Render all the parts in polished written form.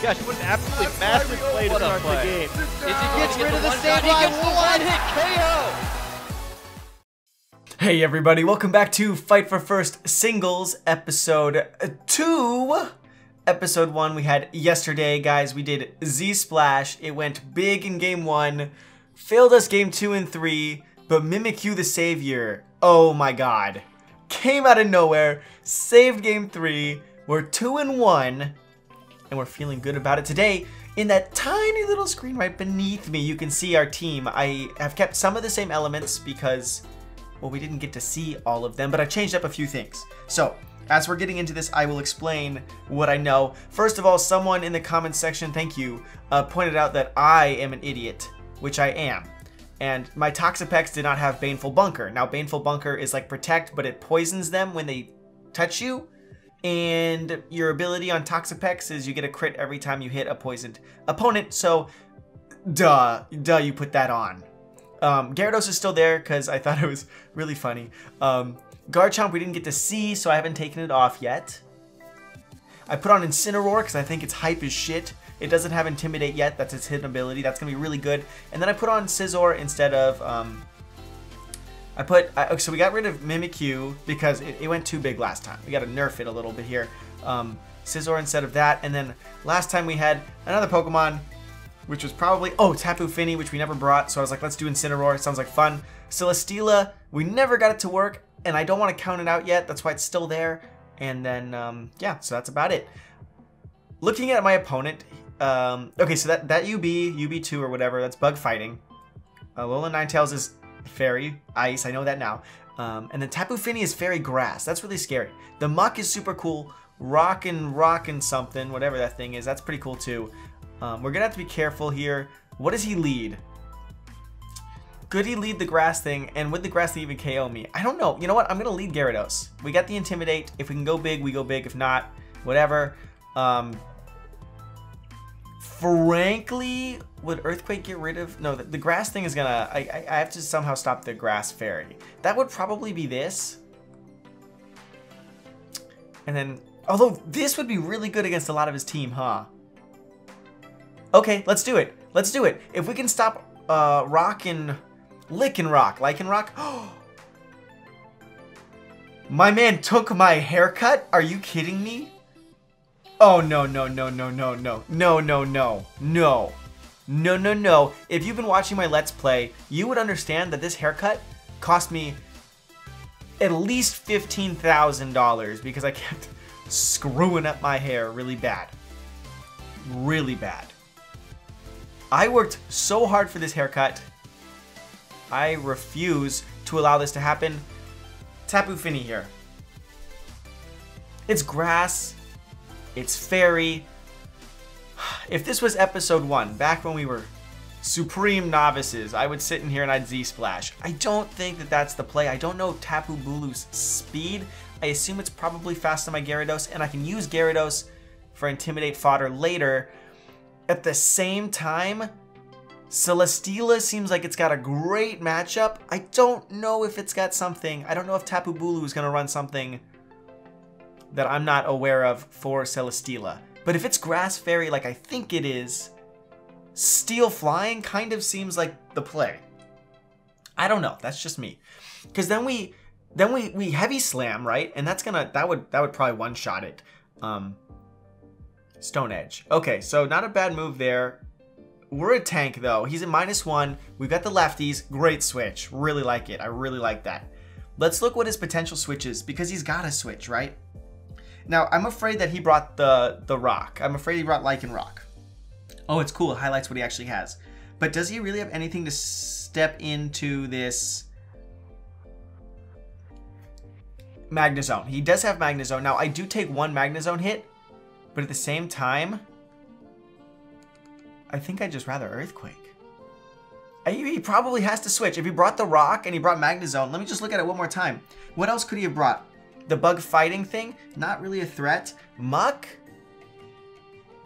gosh, what an absolutely massive play to start the game. He gets rid of the one-hit KO. Hey everybody, welcome back to Fight for First Singles Episode 2. Episode 1 we had yesterday, guys. We did Z-Splash. It went big in Game 1, failed us Game 2 and 3, but Mimikyu the Savior, oh my god, came out of nowhere, saved Game 3. We're 2-1, and we're feeling good about it. Today, in that tiny little screen right beneath me, you can see our team. I have kept some of the same elements because, well, we didn't get to see all of them, but I've changed up a few things. So, as we're getting into this, I will explain what I know. First of all, someone in the comments section, thank you, pointed out that I am an idiot, which I am. And my Toxapex did not have Baneful Bunker. Now, Baneful Bunker is like Protect, but it poisons them when they touch you. And your ability on Toxapex is you get a crit every time you hit a poisoned opponent. So, duh, you put that on. Gyarados is still there because I thought it was really funny. Garchomp we didn't get to see, so I haven't taken it off yet. I put on Incineroar because I think its hype is shit. It doesn't have Intimidate yet. That's its hidden ability. That's going to be really good. And then I put on Scizor instead of... so we got rid of Mimikyu because it went too big last time. We got to nerf it a little bit here. Scizor instead of that. And then last time we had another Pokemon, which was probably... Oh, Tapu Fini, which we never brought. So I was like, let's do Incineroar. It sounds like fun. Celesteela, we never got it to work. And I don't want to count it out yet. That's why it's still there. And then, yeah, so that's about it. Looking at my opponent, okay, so that UB2 or whatever, that's Bug Fighting. Alolan Ninetales is Fairy, Ice, I know that now. And then Tapu Fini is Fairy Grass. That's really scary. The Muck is super cool. Rockin' something, whatever that thing is, that's pretty cool too. We're going to have to be careful here. What does he lead? Could he lead the grass thing, and would the grass thing even KO me? I don't know. You know what? I'm going to lead Gyarados. We got the Intimidate. If we can go big, we go big. If not, whatever. Frankly, would Earthquake get rid of... No, the grass thing is going to... I have to somehow stop the Grass Fairy. That would probably be this. And then... Although, this would be really good against a lot of his team, huh? Okay, let's do it. Let's do it. If we can stop Lycanroc. My man took my haircut? Are you kidding me? Oh, no. If you've been watching my Let's Play, you would understand that this haircut cost me at least $15,000 because I kept screwing up my hair really bad. Really bad. I worked so hard for this haircut. I refuse to allow this to happen. Tapu Fini here. It's grass. It's fairy. If this was episode 1, back when we were supreme novices, I would sit in here and I'd Z-Splash. I don't think that that's the play. I don't know Tapu Bulu's speed. I assume it's probably fast on my Gyarados, and I can use Gyarados for Intimidate fodder later. At the same time, Celesteela seems like it's got a great matchup. I don't know if it's got something. I don't know if Tapu Bulu is going to run something that I'm not aware of for Celesteela. But if it's Grass Fairy like I think it is, Steel Flying kind of seems like the play. I don't know. That's just me. Because then we Heavy Slam, right? And that would probably one-shot it. Stone Edge. Okay, so not a bad move there. We're a tank, though. He's at -1. We've got the lefties. Great switch. Really like it. I really like that. Let's look what his potential switch is, because he's got a switch, right? Now, I'm afraid that he brought the rock. I'm afraid he brought Lycanroc. Oh, it's cool. It highlights what he actually has. But does he really have anything to step into this Magnezone? He does have Magnezone. Now, I do take one Magnezone hit, but at the same time, I think I'd just rather Earthquake. He probably has to switch. If he brought the rock and he brought Magnezone, let me just look at it one more time. What else could he have brought? The bug fighting thing? Not really a threat. Muck?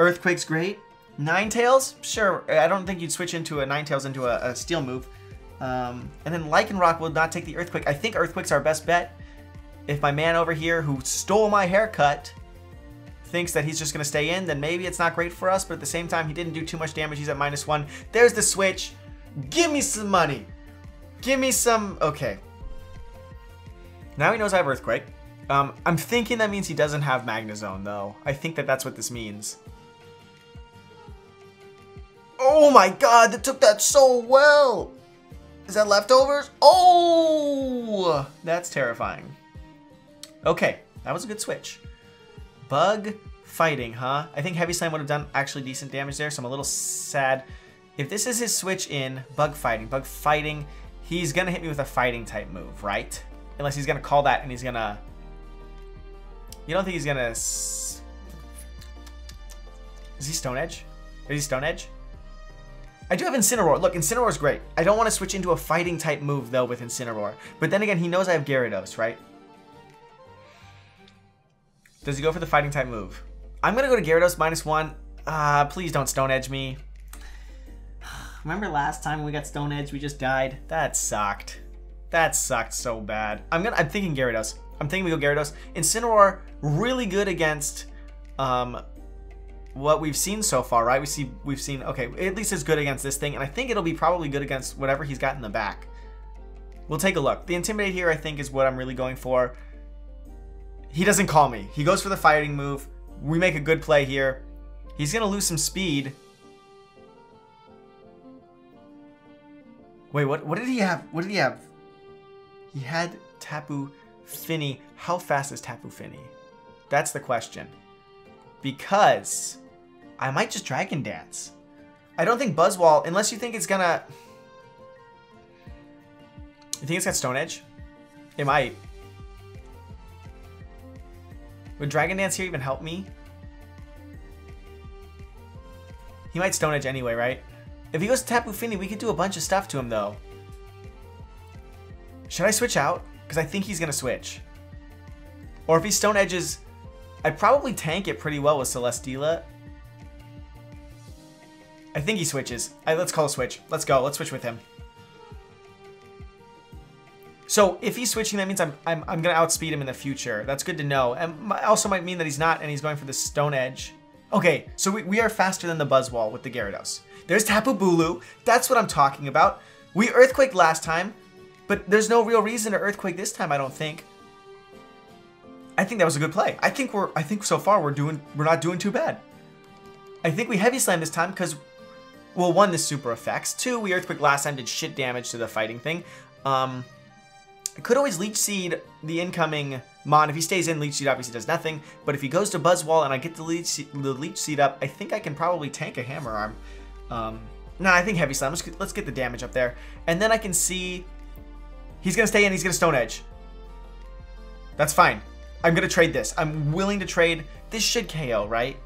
Earthquake's great. Ninetales? Sure. I don't think you'd switch into a Ninetales into a steel move. And then Lycanroc will not take the Earthquake. I think Earthquake's our best bet. If my man over here who stole my haircut thinks that he's just going to stay in, then maybe it's not great for us. But at the same time, he didn't do too much damage. He's at -1. There's the switch. Give me some money. Give me some... Okay. Now he knows I have Earthquake. I'm thinking that means he doesn't have Magnezone, though. I think that that's what this means. Oh my god, that took that so well. Is that leftovers? Oh, that's terrifying. Okay, that was a good switch. Bug fighting, huh? I think Heavy Slam would have done actually decent damage there, so I'm a little sad. If this is his switch in bug fighting, he's gonna hit me with a fighting type move, right? Unless he's gonna call that and he's gonna... You don't think he's gonna... Is he Stone Edge? Is he Stone Edge? I do have Incineroar. Look, Incineroar's great. I don't want to switch into a fighting type move, though, with Incineroar. But then again, he knows I have Gyarados, right? Does he go for the fighting type move? I'm going to go to Gyarados -1. Please don't Stone Edge me. Remember last time we got Stone Edge, we just died? That sucked. That sucked so bad. I'm thinking Gyarados. I'm thinking we go Gyarados. Incineroar, really good against... what we've seen so far, right? We've seen, okay, at least it's good against this thing, and I think it'll be probably good against whatever he's got in the back. We'll take a look. The Intimidate here, I think, is what I'm really going for. He doesn't call me. He goes for the fighting move. We make a good play here. He's gonna lose some speed. Wait, what did he have? What did he have? He had Tapu Fini. How fast is Tapu Fini? That's the question. Because I might just Dragon Dance. I don't think Buzzwole, unless you think it's gonna... You think it's got Stone Edge? It might. Would Dragon Dance here even help me? He might Stone Edge anyway, right? If he goes to Tapu Fini, we could do a bunch of stuff to him, though. Should I switch out? Because I think he's gonna switch. Or if he Stone Edges... I'd probably tank it pretty well with Celesteela. I think he switches. Let's call a switch. Let's go. Let's switch with him. So if he's switching, that means I'm gonna outspeed him in the future. That's good to know. And also might mean that he's not, and he's going for the Stone Edge. Okay, so we are faster than the Buzzwole with the Gyarados. There's Tapu Bulu. That's what I'm talking about. We Earthquake last time, but there's no real reason to Earthquake this time, I don't think. I think that was a good play. I think so far we're not doing too bad. I think we Heavy Slam this time because, well, 1, the super effects. 2, we Earthquake last time, did shit damage to the fighting thing. I could always Leech Seed the incoming Mon. If he stays in, Leech Seed obviously does nothing. But if he goes to Buzzwole and I get the Leech Seed up, I think I can probably tank a Hammer Arm. Nah, I think Heavy Slam. Let's get the damage up there. And then I can see he's going to stay in, he's going to Stone Edge. That's fine. I'm going to trade this. I'm willing to trade. This should KO, right?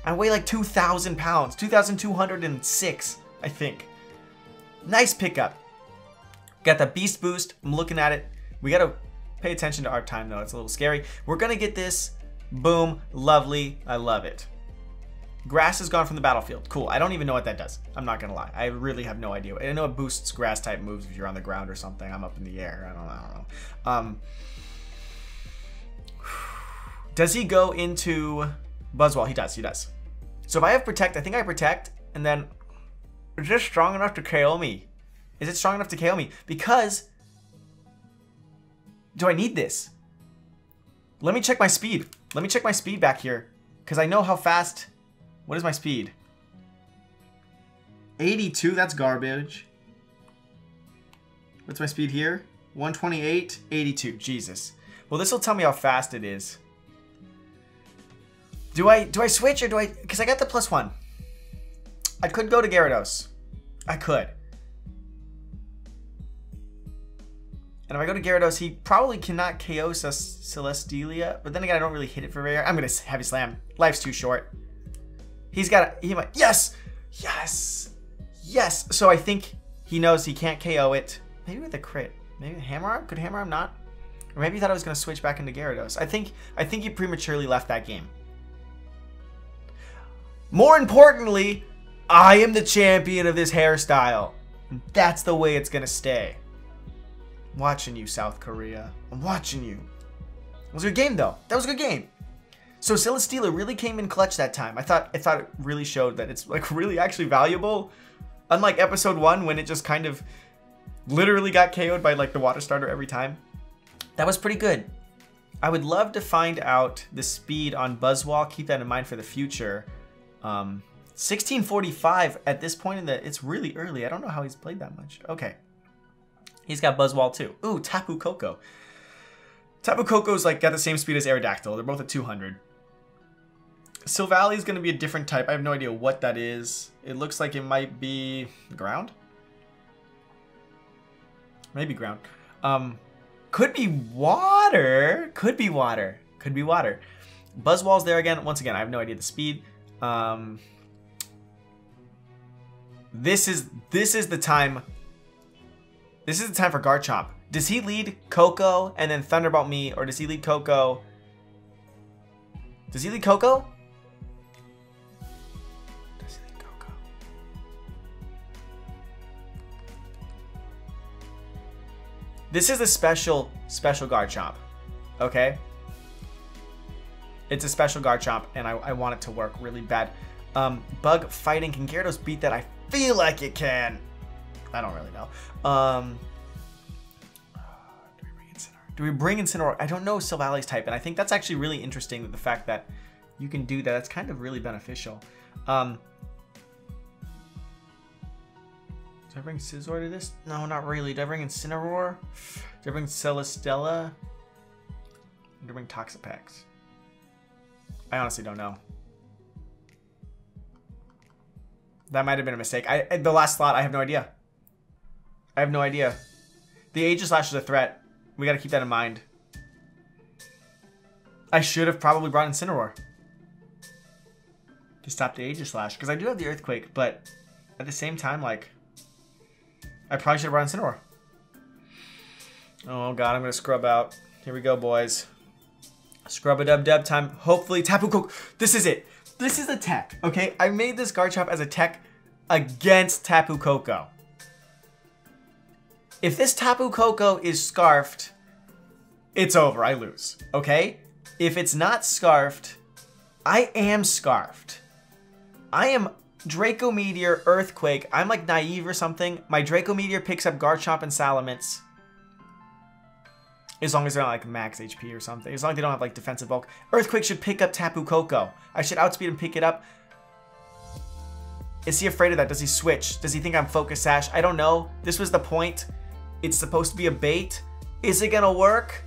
I weigh like 2,000 pounds. 2,206, I think. Nice pickup. Got the Beast Boost. I'm looking at it. We got to pay attention to our time, though. It's a little scary. We're going to get this. Boom. Lovely. I love it. Grass is gone from the battlefield. Cool. I don't even know what that does. I'm not going to lie. I really have no idea. I know it boosts grass type moves if you're on the ground or something. I'm up in the air. I don't know. Does he go into Buzzwole? He does. He does. So if I have Protect, I think I Protect. And then, is this strong enough to KO me? Is it strong enough to KO me? Because, do I need this? Let me check my speed. Let me check my speed back here. Because I know how fast... What is my speed? 82, that's garbage. What's my speed here? 128, 82, Jesus. Well, this will tell me how fast it is. Do I switch or do I... Because I got the +1. I could go to Gyarados. I could. And if I go to Gyarados, he probably cannot KO Celesteela. But then again, I don't really hit it for very hard. I'm going to Heavy Slam. Life's too short. He's got he might, yes! Yes! Yes! So I think he knows he can't KO it. Maybe with a crit. Maybe Hammer Arm? Could Hammer Arm not? Or maybe he thought I was going to switch back into Gyarados. I think he prematurely left that game. More importantly, I am the champion of this hairstyle. And that's the way it's going to stay. I'm watching you, South Korea. I'm watching you. It was a good game, though. That was a good game. So Celesteela really came in clutch that time. I thought it really showed that it's like really actually valuable. Unlike episode 1 when it just kind of literally got KO'd by like the water starter every time. That was pretty good. I would love to find out the speed on Buzzwole. Keep that in mind for the future. 1645 at this point in the... It's really early. I don't know how he's played that much. Okay. He's got Buzzwole too. Ooh, Tapu Koko. Tapu Koko's like got the same speed as Aerodactyl. They're both at 200. Silvally is going to be a different type. I have no idea what that is. It looks like it might be ground. Maybe ground. Could be water. Could be water. Could be water. Buzzwole's there again. Once again, I have no idea the speed. This is the time. This is the time for Garchomp. Does he lead Coco and then Thunderbolt me, or does he lead Coco? Does he lead Coco? Does he lead Coco? This is a special Garchomp. Okay? It's a special Garchomp, and I want it to work really bad. Bug fighting. Can Gyarados beat that? I feel like it can. I don't really know. Do we bring Incineroar? I don't know Silvally's type, and I think that's actually really interesting, that the fact that you can do that. That's kind of really beneficial. Do I bring Scizor to this? No, not really. Do I bring Incineroar? Do I bring Celesteela? Do I bring Toxapex? I honestly don't know. That might have been a mistake. The last slot, I have no idea. I have no idea. The Aegislash is a threat. We got to keep that in mind. I should have probably brought Incineroar to stop the Aegislash, because I do have the Earthquake, but at the same time, like, I probably should have brought Incineroar. Oh god, I'm going to scrub out. Here we go, boys. Scrub-a-dub-dub time. Hopefully, Tapu Koko. This is it. This is a tech, okay? I made this Garchomp as a tech against Tapu Koko. If this Tapu Koko is scarfed, it's over. I lose, okay? If it's not scarfed, I am scarfed. I am Draco Meteor, Earthquake. I'm like naive or something. My Draco Meteor picks up Garchomp and Salamence. As long as they're not like max HP or something. As long as they don't have like defensive bulk. Earthquake should pick up Tapu Koko. I should outspeed and pick it up. Is he afraid of that? Does he switch? Does he think I'm Focus Sash? I don't know. This was the point. It's supposed to be a bait. Is it gonna work?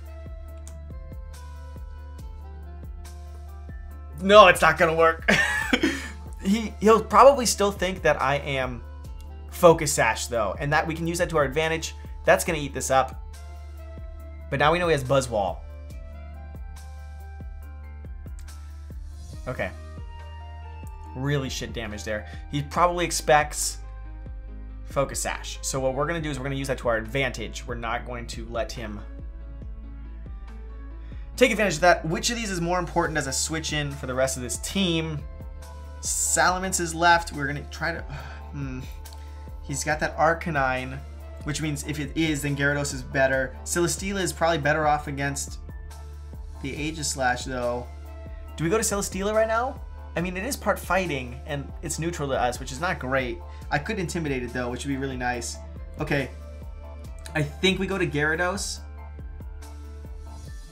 No, it's not gonna work. He'll probably still think that I am Focus Sash though, and that we can use that to our advantage. That's gonna eat this up. But now we know he has Buzzwole. Okay. Really shit damage there. He probably expects Focus Sash. So what we're going to do is we're going to use that to our advantage. We're not going to let him take advantage of that. Which of these is more important as a switch in for the rest of this team? Salamence is left. We're going to try to... He's got that Arcanine, which means if it is, then Gyarados is better. Celesteela is probably better off against the Aegislash, though. Do we go to Celesteela right now? I mean, it is part fighting, and it's neutral to us, which is not great. I could intimidate it, though, which would be really nice. Okay. I think we go to Gyarados.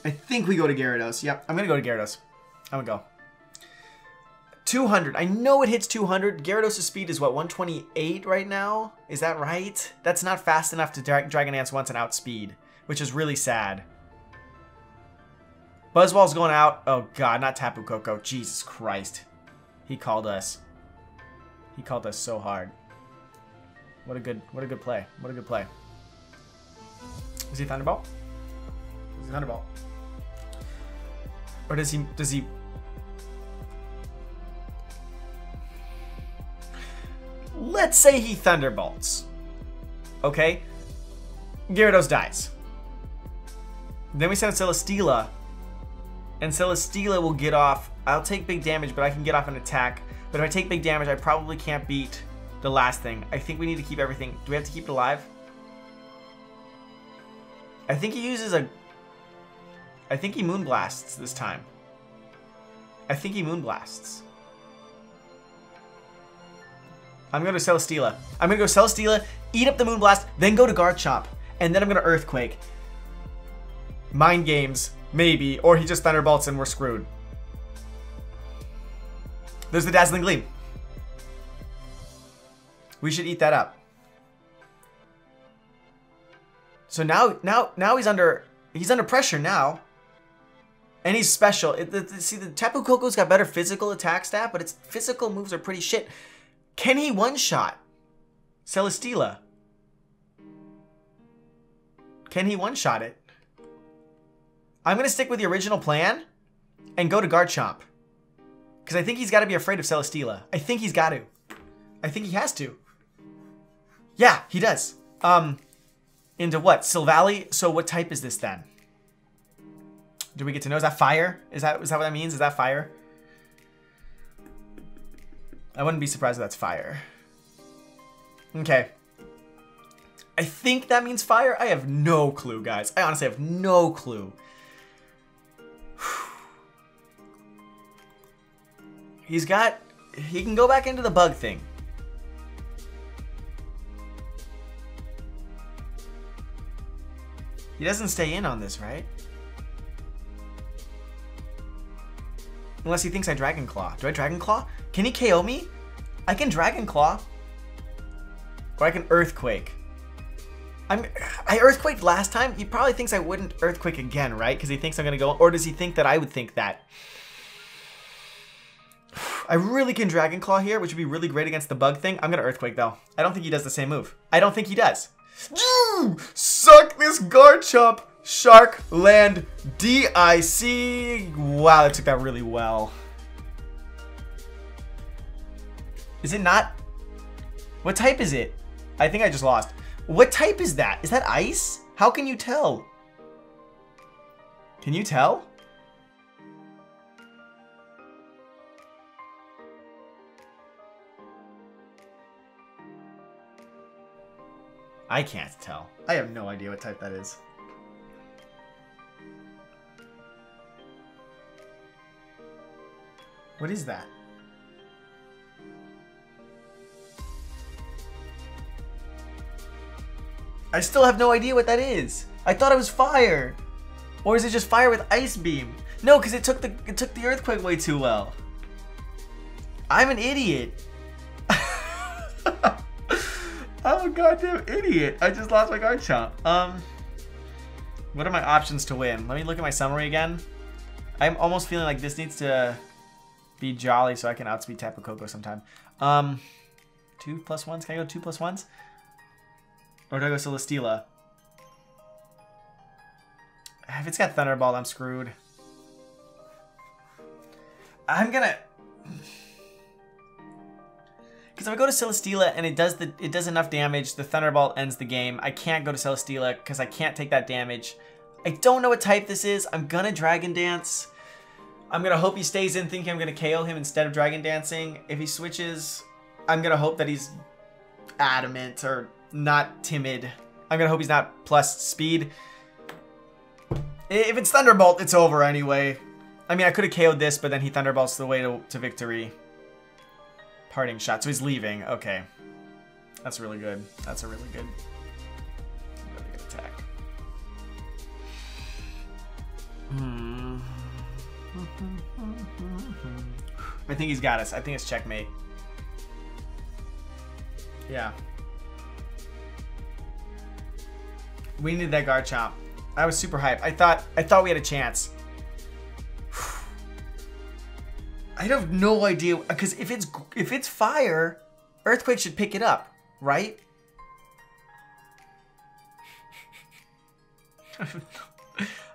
I think we go to Gyarados. Yep, I'm going to go to Gyarados. I'm going to go. 200. I know it hits 200. Gyarados' speed is, what, 128 right now? Is that right? That's not fast enough to Dragon Dance once and outspeed, which is really sad. Buzzwole's going out. Oh, God, not Tapu Koko. Jesus Christ. He called us. He called us so hard. What a good play. What a good play. Is he Thunderbolt? Is he Thunderbolt? Or does he... Let's say he Thunderbolts. Okay? Gyarados dies. Then we send Celesteela. And Celesteela will get off. I'll take big damage, but I can get off an attack. But if I take big damage, I probably can't beat the last thing. I think we need to keep everything. Do we have to keep it alive? I think he uses a... I think he Moonblasts this time. I think he Moonblasts. I'm going to Celesteela. I'm going to go Celesteela, eat up the Moonblast, then go to Garchomp. And then I'm going to Earthquake. Mind games, maybe. Or he just Thunderbolts and we're screwed. There's the Dazzling Gleam. We should eat that up. So now he's under pressure now. And he's special. See, the Tapu Koko's got better physical attack stat, but its physical moves are pretty shit. Can he one-shot Celesteela? Can he one-shot it? I'm going to stick with the original plan and go to Garchomp. Because I think he's got to be afraid of Celesteela. I think he's got to. I think he has to. Yeah, he does. Into what? SILVALLY? So what type is this then? Do we get to know? Is that fire? Is that what that means? Is that fire? I wouldn't be surprised if that's fire. Okay. I think that means fire. I have no clue, guys. I honestly have no clue. He can go back into the bug thing. He doesn't stay in on this, right? Unless he thinks I Dragon Claw. Do I Dragon Claw? Can he KO me? I can Dragon Claw. Or I can Earthquake. I Earthquaked last time. He probably thinks I wouldn't Earthquake again, right? Because he thinks I'm going to go... Or does he think that I would think that? I really can Dragon Claw here, which would be really great against the bug thing. I'm going to Earthquake, though. I don't think he does the same move. I don't think he does. Suck this Garchomp! Shark Land DIC. Wow, that took that really well. Is it not? What type is it? I think I just lost. What type is that? Is that ice? How can you tell? Can you tell? I can't tell. I have no idea what type that is. What is that? I still have no idea what that is. I thought it was fire. Or is it just fire with Ice Beam? No, because it took the Earthquake way too well. I'm an idiot. I'm a goddamn idiot. I just lost my Garchomp. What are my options to win? Let me look at my summary again. I'm almost feeling like this needs to be jolly so I can outspeed Tapu Koko sometime. 2+1s? Can I go 2+1s? Or do I go Celesteela? If it's got Thunderbolt, I'm screwed. I'm gonna... Because if I go to Celesteela and it does enough damage, the Thunderbolt ends the game. I can't go to Celesteela because I can't take that damage. I don't know what type this is. I'm gonna Dragon Dance. I'm gonna hope he stays in thinking I'm gonna KO him instead of Dragon Dancing. If he switches, I'm gonna hope that he's adamant or not timid. I'm gonna hope he's not plus speed. If it's Thunderbolt, it's over anyway. I mean, I could have KO'd this, but then he Thunderbolts the way to victory. Parting shot. So he's leaving. Okay. That's really good. That's a really good attack. I think he's got us. I think it's checkmate. Yeah. We needed that Garchomp. I was super hyped. I thought we had a chance. I have no idea, because if it's fire, Earthquake should pick it up, right?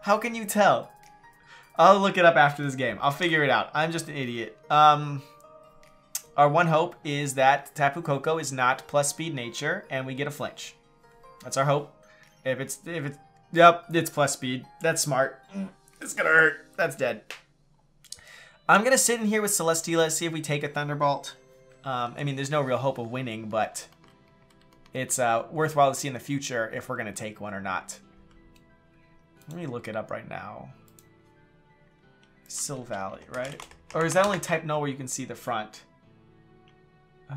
How can you tell? I'll look it up after this game. I'll figure it out. I'm just an idiot. Our one hope is that Tapu Koko is not plus speed nature and we get a flinch. That's our hope. Yep, it's plus speed. That's smart. It's gonna hurt. That's dead. I'm going to sit in here with Celesteela, see if we take a Thunderbolt. I mean, there's no real hope of winning, but it's worthwhile to see in the future if we're going to take one or not. Let me look it up right now. SILVALLY, right? Or is that only type null where you can see the front? No,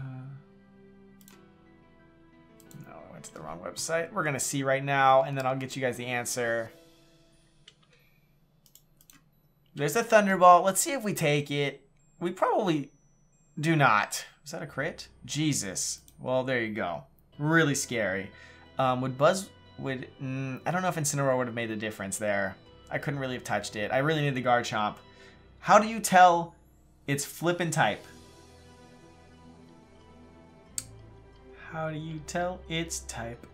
I went to the wrong website. We're gonna see right now, and then I'll get you guys the answer. There's a Thunderbolt. Let's see if we take it. We probably do not. Is that a crit? Jesus. Well, there you go. Really scary. I don't know if Incineroar would have made the difference there. I couldn't really have touched it. I really need the Garchomp. How do you tell it's flippin' type? How do you tell its type?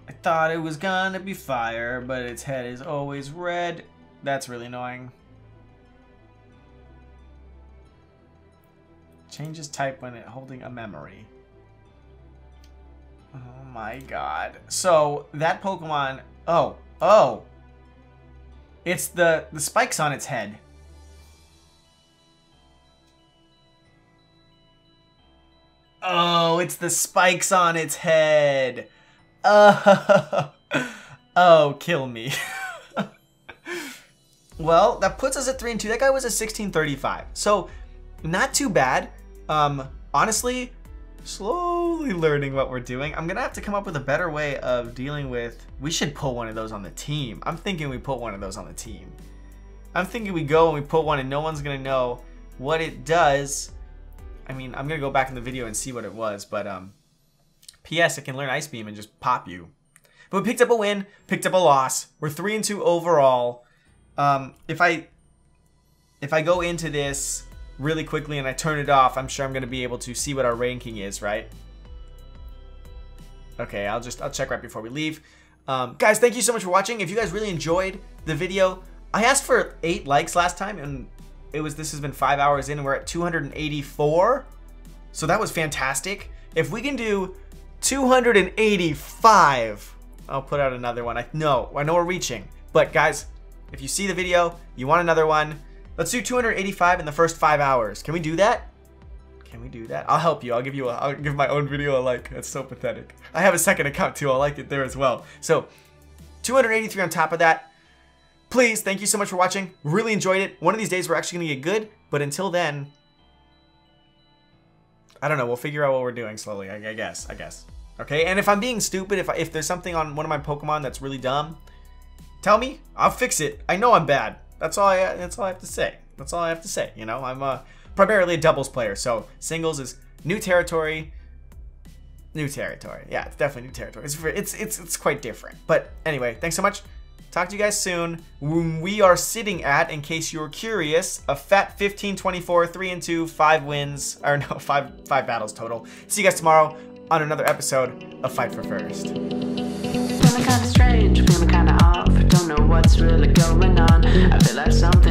I thought it was gonna be fire, but its head is always red. That's really annoying. Changes type when it holding a memory. Oh my god. So that Pokemon, oh. It's the spikes on its head. Oh, it's the spikes on its head. Oh, kill me. Well, that puts us at 3-2. That guy was a 1635. So, not too bad. Honestly, slowly learning what we're doing. I'm gonna have to come up with a better way of dealing with... We should put one of those on the team. I'm thinking we put one of those on the team. I'm thinking we go and we put one and no one's gonna know what it does. I mean, I'm gonna go back in the video and see what it was, but P.S. it can learn Ice Beam and just pop you. But we picked up a win, picked up a loss. We're 3-2 overall. If I go into this really quickly and I turn it off, I'm sure I'm gonna be able to see what our ranking is, right? Okay, I'll check right before we leave. Guys, thank you so much for watching. If you guys really enjoyed the video, I asked for 8 likes last time, and this has been 5 hours in, and we're at 284. So that was fantastic. If we can do 285, I'll put out another one. I know we're reaching. But guys, if you see the video, you want another one, let's do 285 in the first 5 hours. Can we do that? Can we do that? I'll help you. I'll give my own video a like. That's so pathetic. I have a second account too. I'll like it there as well. So 283 on top of that. Please, thank you so much for watching. Really enjoyed it. One of these days we're actually gonna get good, but until then, I don't know. We'll figure out what we're doing slowly. I guess. Okay. And if I'm being stupid, if there's something on one of my Pokemon that's really dumb, tell me. I'll fix it. I know I'm bad. That's all I have to say. That's all I have to say. You know, I'm primarily a doubles player, so singles is new territory. New territory. Yeah, it's definitely new territory. It's quite different. But anyway, thanks so much. Talk to you guys soon. We are sitting at, in case you're curious, a fat 15-24, 3-2, 5 wins, or no, 5 battles total. See you guys tomorrow on another episode of Fight for First. Feeling kinda strange, feeling kinda off. Don't know what's really going on. I feel like something